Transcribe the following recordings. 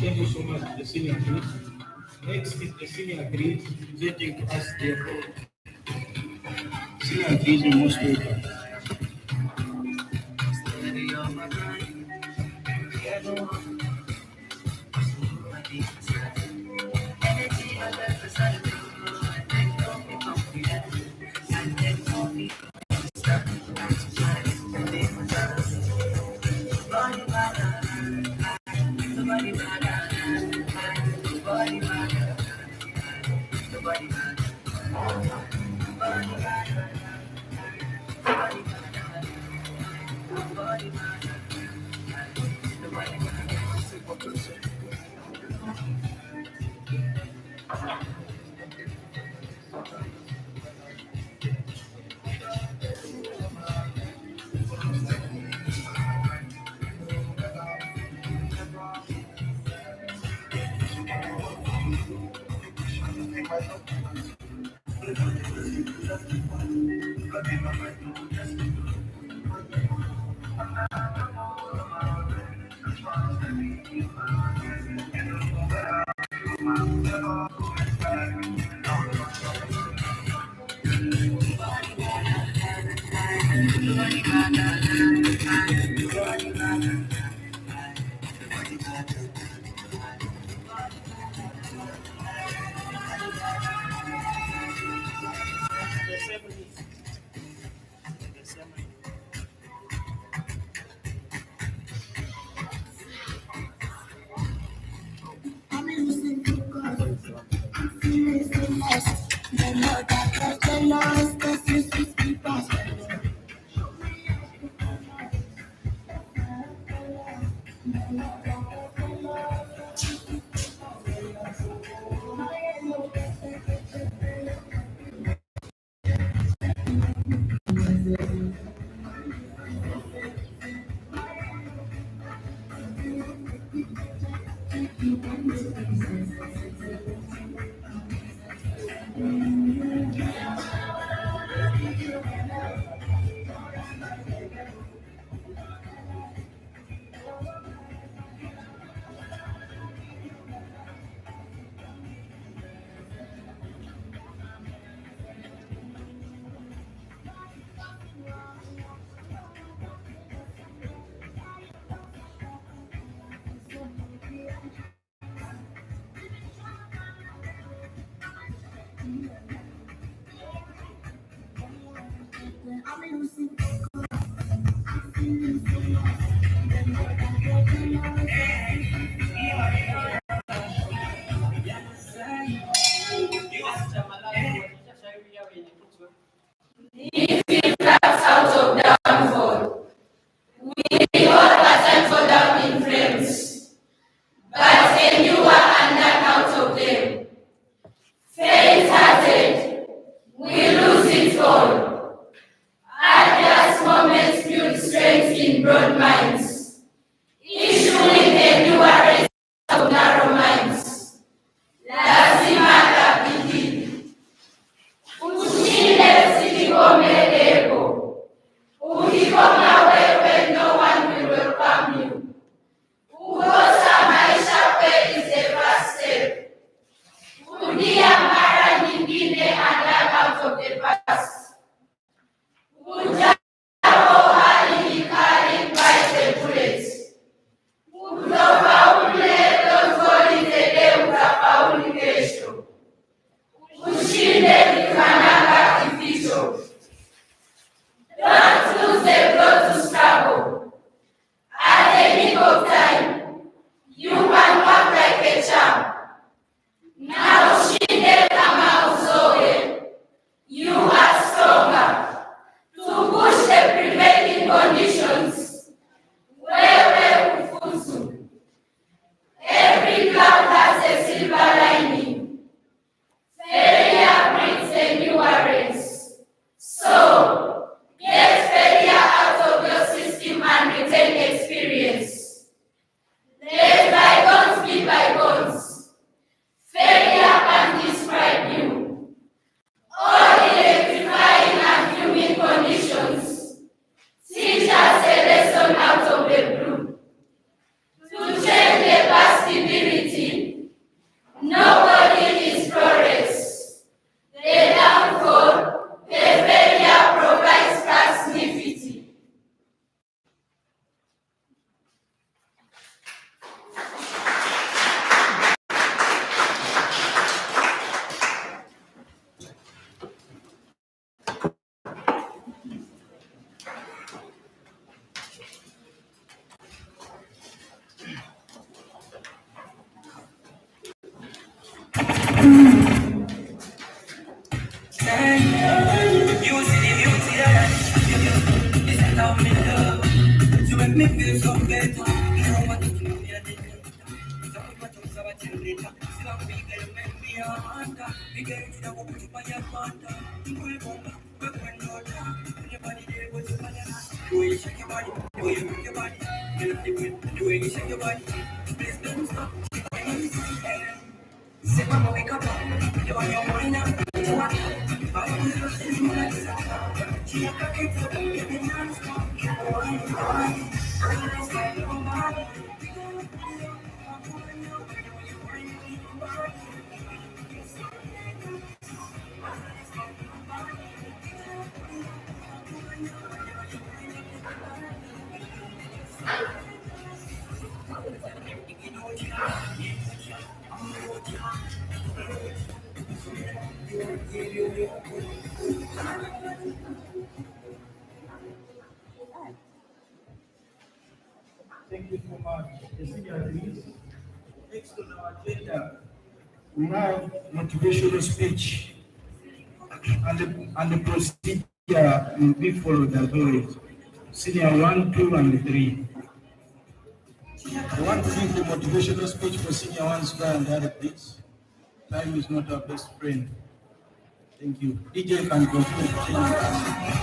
Thank you so much, the senior grid. Next is the senior grid presenting to us their role. Senior grid, you most welcome. Out of downfall. We all pass and fall down in flames, but endure and learn out of them. Faint-hearted, we lose it all. At last moments build strength in broad minds, issuing endurance of narrow minds. Lazima kabidhi, ushinde usikome lebo. Ukikoma wewe, no one will welcome you. Kukosa maisha kweli is the first step. Kurudia mara nyingine and learn out of the past. Ujao hali ni kali by the bullets. Kutoka Me feel so better. Thank you so much. The senior agrees. Next on our agenda, we have motivational speech, and the procedure will be followed as always. Senior 1, 2, and 3. One thing, the motivational speech for senior ones, go and direct this. Time is not our best friend. Thank you. DJ can continue to change.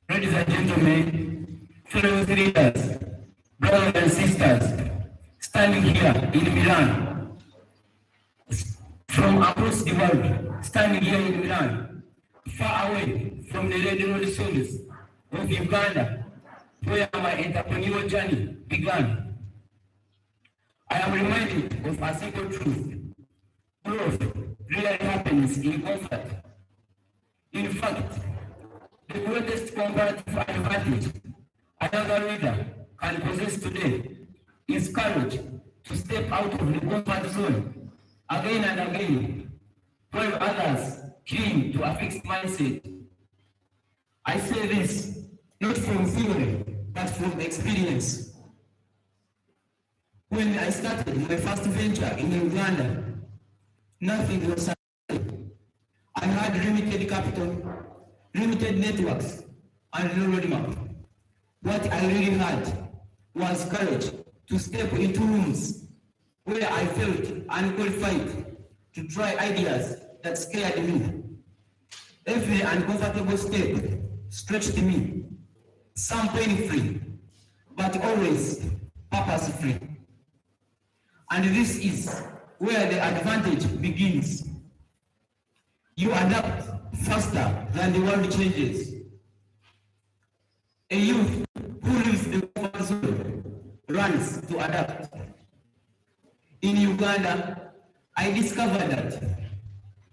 Ladies and gentlemen, fellow leaders, brothers and sisters, standing here in Milan, from across the world, standing here in Milan, far away from the red road soils of Uganda, where my entrepreneurial journey began. I am reminded of a simple truth. Growth really happens in comfort. In fact, the greatest comparative advantage another leader can possess today is courage to step out of the comfort zone again and again, while others cling to a fixed mindset. I say this not from theory, but from experience. When I started my first venture in Uganda, nothing was happening. I had limited capital, limited networks, and no roadmap. What I really had was courage to step into rooms where I felt unqualified to try ideas that scared me. Every uncomfortable step stretched me, some pain-free, but always purpose-free. And this is where the advantage begins. You adapt faster than the world changes. A youth who leaves the comfort zone runs to adapt. In Uganda, I discovered that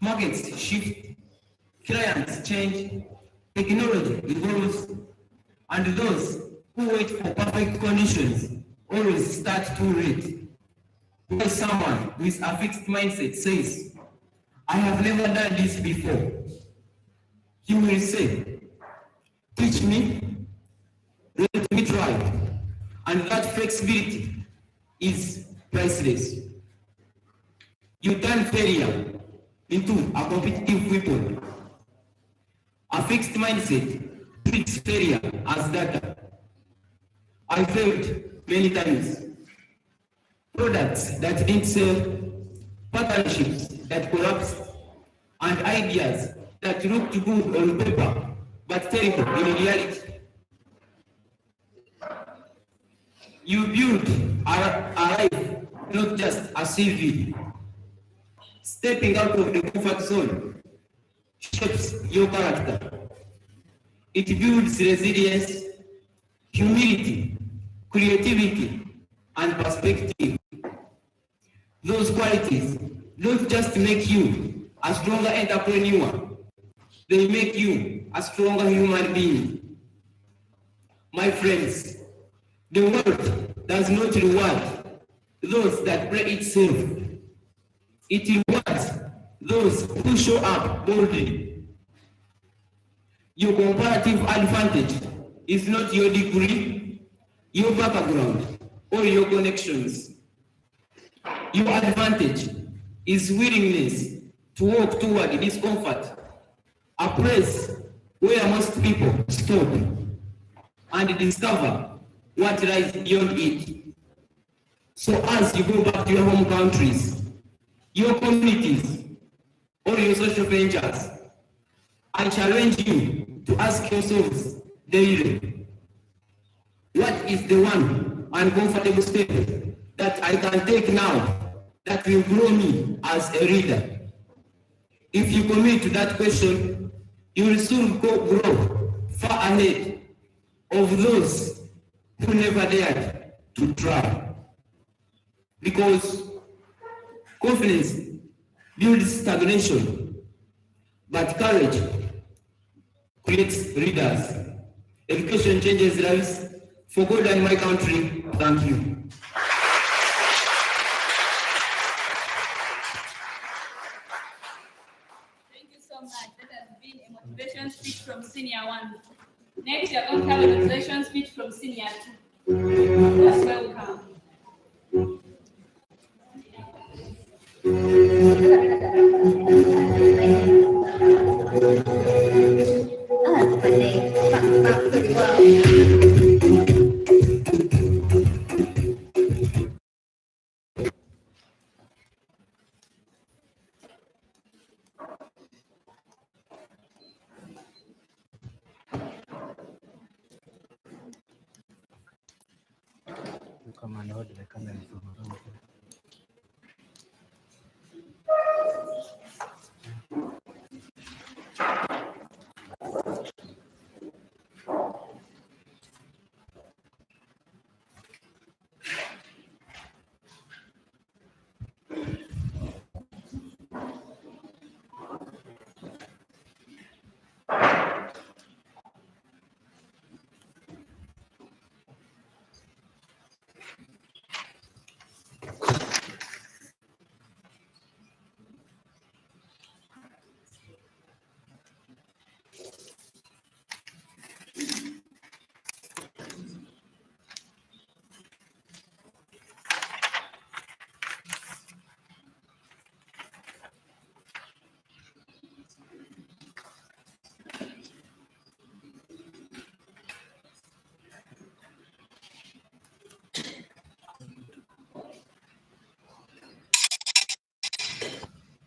markets shift, clients change, technology evolves, and those who wait for perfect conditions always start too late. When someone with a fixed mindset says, I have never done this before, he will say, teach me, let me try. And that flexibility is priceless. You turn failure into a competitive weapon. A fixed mindset treats failure as data. I failed many times. Products that didn't sell, partnerships that collapsed, and ideas that looked good on paper but terrible in reality. You build a life, not just a CV. Stepping out of the comfort zone shapes your character. It builds resilience, humility, creativity, and perspective. Those qualities don't just make you a stronger entrepreneur, they make you a stronger human being. My friends, the world does not reward those that play it safe. It rewards those who show up boldly. Your comparative advantage is not your degree, your background, or your connections. Your advantage is willingness to walk toward discomfort, a place where most people stop and discover what lies beyond it. So as you go back to your home countries, your communities, or your social ventures, I challenge you to ask yourselves daily, what is the one uncomfortable step that I can take now that will grow me as a reader? If you commit to that question, you will soon grow far ahead of those who never dared to try. Because confidence builds stagnation, but courage creates readers. Education changes lives. For God and my country, thank you. Thank you so much. That has been a motivation speech from Senior 1. Next, we are going to have a motivation speech from Senior 2. Most welcome. Come and hold the camera from around.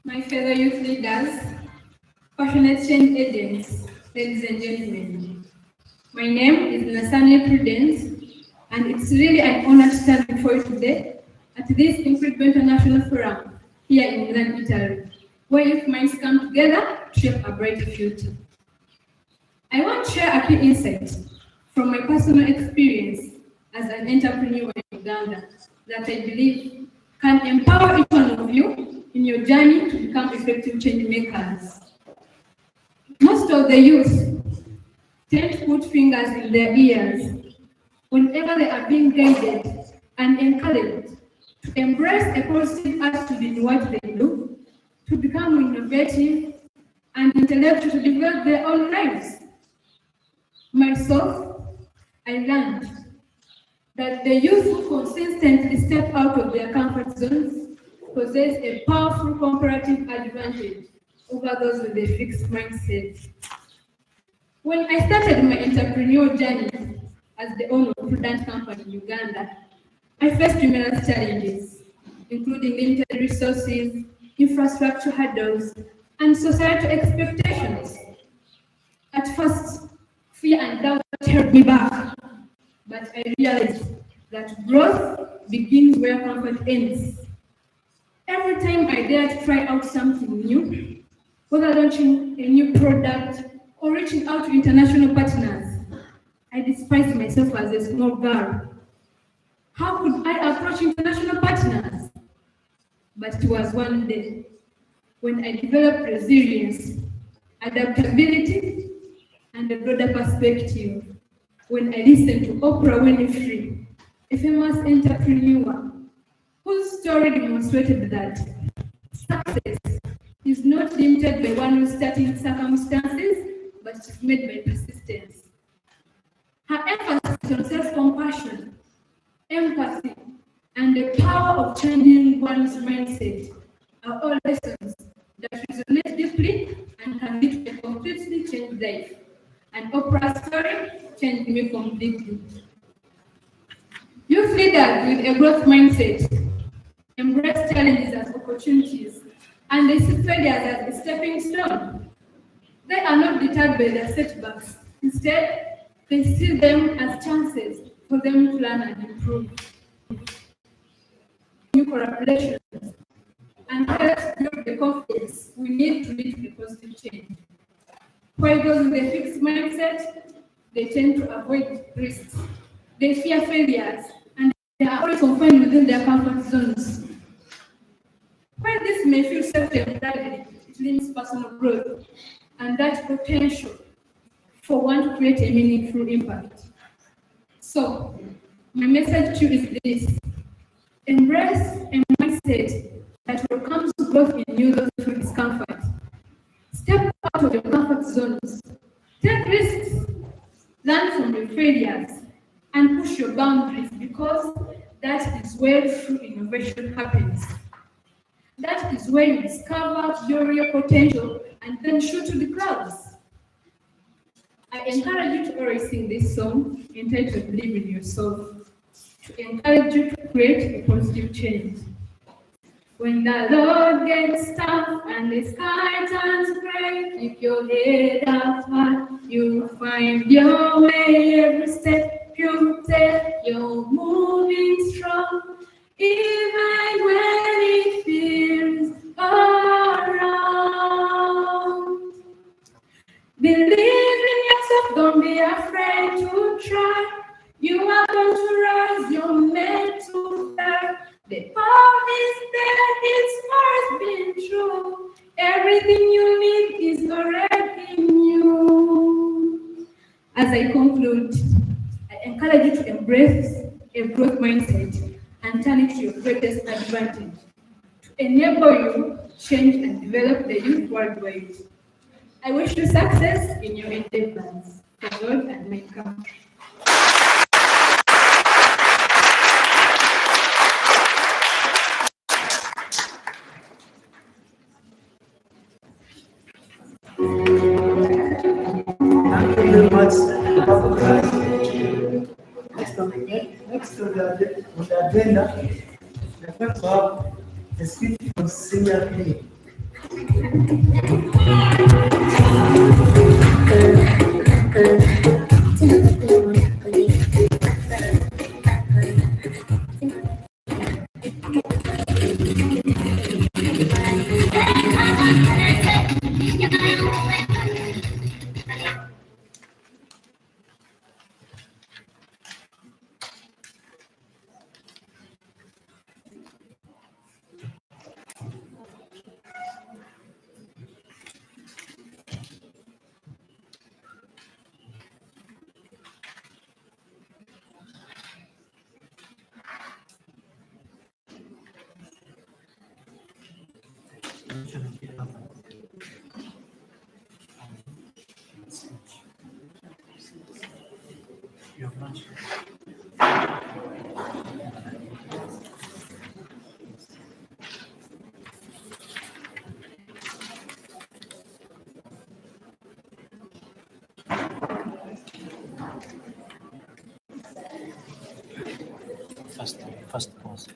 My fellow youth leaders, passionate change agents, ladies and gentlemen. My name is Nasane Prudence, and it's really an honor to stand before you today at this incredible international forum here in Milan, Italy, where youth minds come together to shape a brighter future. I want to share a few insights from my personal experience as an entrepreneur in Uganda that I believe can empower each one of you in your journey to become effective change makers. Most of the youth tend to put fingers in their ears whenever they are being guided and encouraged to embrace a positive attitude in what they do, to become innovative and intellectual to develop their own lives. Myself, I learned that the youth who consistently step out of their comfort zones possess a powerful comparative advantage over those with a fixed mindset. When I started my entrepreneurial journey as the owner of a Prudent company in Uganda, I faced numerous challenges, including limited resources, infrastructure hurdles, and societal expectations. At first, fear and doubt held me back, but I realized that growth begins where comfort ends. Every time I dare to try out something new, whether launching a new product or reaching out to international partners, I despised myself as a small girl. How could I approach international partners? But it was one day when I developed resilience, adaptability, and a broader perspective. When I listened to Oprah Winfrey, a famous entrepreneur, whose story demonstrated that success is not limited by one's starting circumstances, but is made by persistence. Her emphasis on self-compassion, empathy, and the power of changing one's mindset are all lessons that resonate deeply and can lead to a completely changed life. And Oprah's story changed me completely. Youth leaders with a growth mindset embrace challenges as opportunities and they see failures as a stepping stone. They are not deterred by their setbacks. Instead, they see them as chances for them to learn and improve. New collaborations and help build the confidence we need to lead to a positive change. While those with a fixed mindset, they tend to avoid risks. They fear failures and they are always confined within their comfort zones. While this may feel self-employed, it limits personal growth and that potential for one to create a meaningful impact. So, my message to you is this: embrace a mindset that welcomes growth in you through discomfort. Step out of your comfort zones, take risks, learn from your failures, and push your boundaries because that is where true innovation happens. That is where you discover your real potential and then shoot to the clouds. I encourage you to always sing this song entitled Believe in Yourself to encourage you to create a positive change. When the Lord gets tough and the sky turns gray, keep your head up high, you'll find your way. Every step you take, you're moving strong, even when it feels all wrong. Believe in yourself, don't be afraid to try. You are going to rise, you're meant to fly. The power is there, it's always been true. Everything you need is already in you. As I conclude, I encourage you to embrace a growth mindset and turn it to your greatest advantage to enable you to change and develop the youth worldwide. I wish you success in your endeavors for God and my country. Thank you very much. Next on the agenda, we're going to have a speech from Senior Lee. First pause.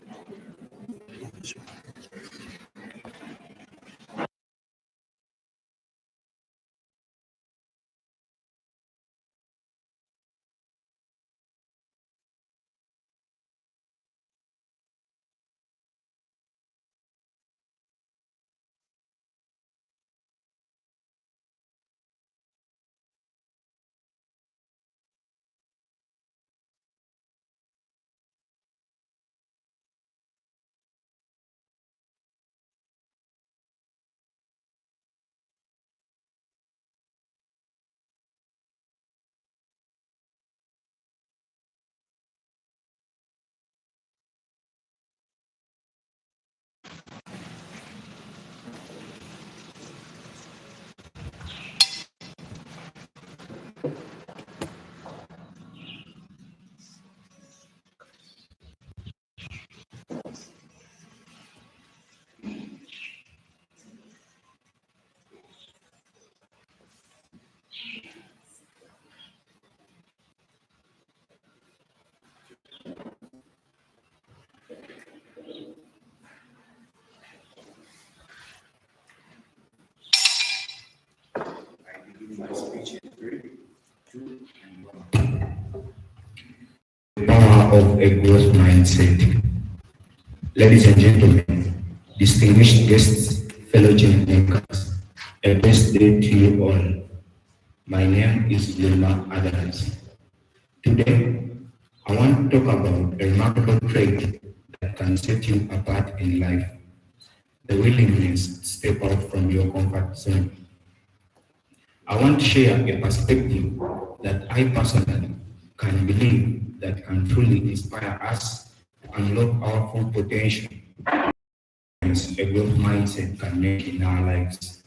Power of a growth mindset. Ladies and gentlemen, distinguished guests, fellow change makers, a best day to you all. My name is Lima Adams. Today, I want to talk about a remarkable trait that can set you apart in life: the willingness to step out from your comfort zone. I want to share a perspective that I personally can believe that can truly inspire us to unlock our full potential. A growth mindset can make in our lives.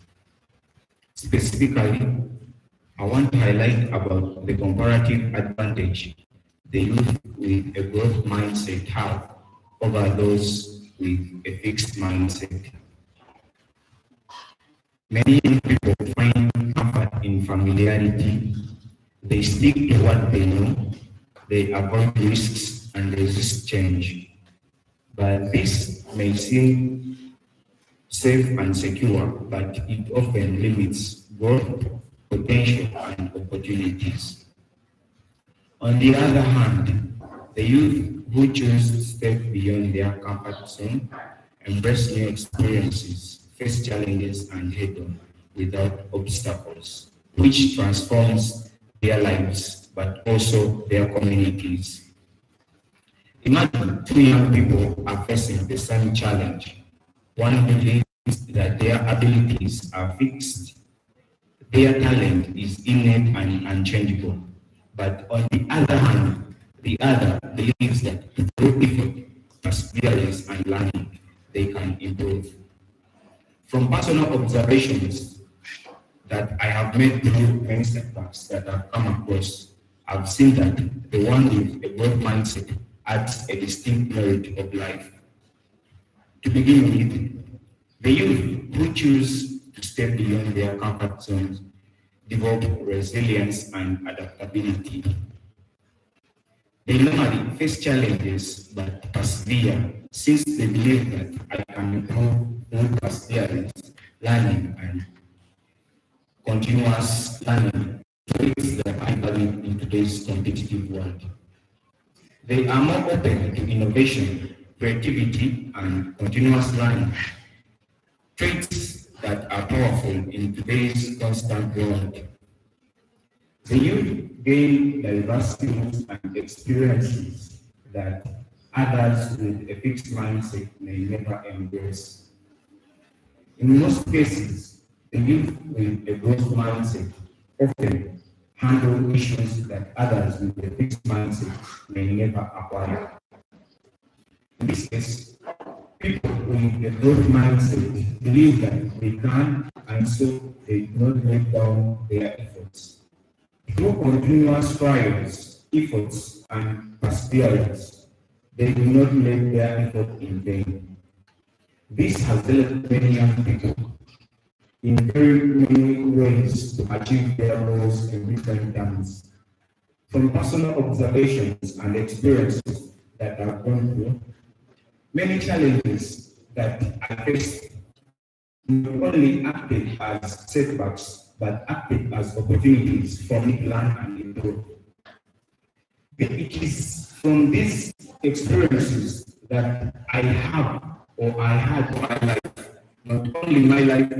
Specifically, I want to highlight about the comparative advantage the youth with a growth mindset have over those with a fixed mindset. Many young people find comfort in familiarity. They stick to what they know, they avoid risks and resist change. But this may seem safe and secure, but it often limits growth, potential, and opportunities. On the other hand, the youth who choose to step beyond their comfort zone, embrace new experiences, face challenges, and head on without obstacles, which transforms their lives, but also their communities. Imagine two young people are facing the same challenge. One believes that their abilities are fixed, their talent is innate and unchangeable. But on the other hand, the other believes that through effort, perseverance, and learning, they can improve. From personal observations that I have made through many setbacks that I've come across, I've seen that the one with a growth mindset adds a distinct merit of life. To begin with, the youth who choose to step beyond their comfort zones develop resilience and adaptability. They normally face challenges but persevere since they believe that I can improve through perseverance, learning, and continuous learning, traits that I value in today's competitive world. They are more open to innovation, creativity, and continuous learning, traits that are powerful in today's constant world. The youth gain diverse skills and experiences that others with a fixed mindset may never embrace. In most cases, the youth with a growth mindset often handle issues that others with a fixed mindset may never acquire. In this case, People with a growth mindset believe that they can, and so they do not let down their efforts. Through continuous trials, efforts, and perseverance, they do not let their effort in vain. This has helped many young people in very many ways to achieve their goals in different terms. From personal observations and experiences that I've gone through, many challenges that I faced not only acted as setbacks, but acted as opportunities for me to learn and improve. It is from these experiences that I have or I had my life, not only my life,